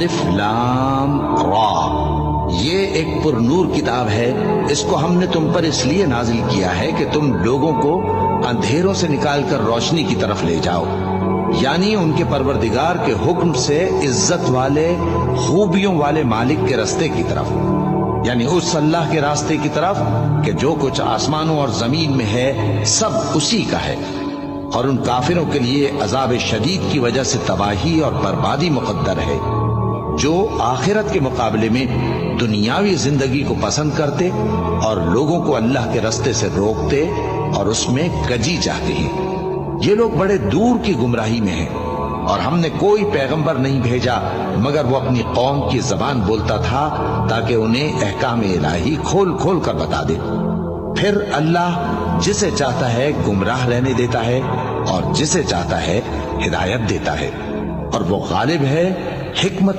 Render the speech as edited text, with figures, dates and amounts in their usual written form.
الف لام را، یہ ایک پر نور کتاب ہے، اس کو ہم نے تم پر اس لیے نازل کیا ہے کہ تم لوگوں کو اندھیروں سے نکال کر روشنی کی طرف لے جاؤ، یعنی ان کے پروردگار کے حکم سے عزت والے خوبیوں والے مالک کے راستے کی طرف، یعنی اس اللہ کے راستے کی طرف کہ جو کچھ آسمانوں اور زمین میں ہے سب اسی کا ہے، اور ان کافروں کے لیے عذاب شدید کی وجہ سے تباہی اور بربادی مقدر ہے جو آخرت کے مقابلے میں دنیاوی زندگی کو پسند کرتے اور لوگوں کو اللہ کے راستے سے روکتے اور اس میں کجی چاہتے ہیں۔ یہ لوگ بڑے دور کی گمراہی میں ہیں، اور ہم نے کوئی پیغمبر نہیں بھیجا مگر وہ اپنی قوم کی زبان بولتا تھا تاکہ انہیں احکام الہی کھول کھول کر بتا دے۔ پھر اللہ جسے چاہتا ہے گمراہ رہنے دیتا ہے اور جسے چاہتا ہے ہدایت دیتا ہے، اور وہ غالب ہے، حکمت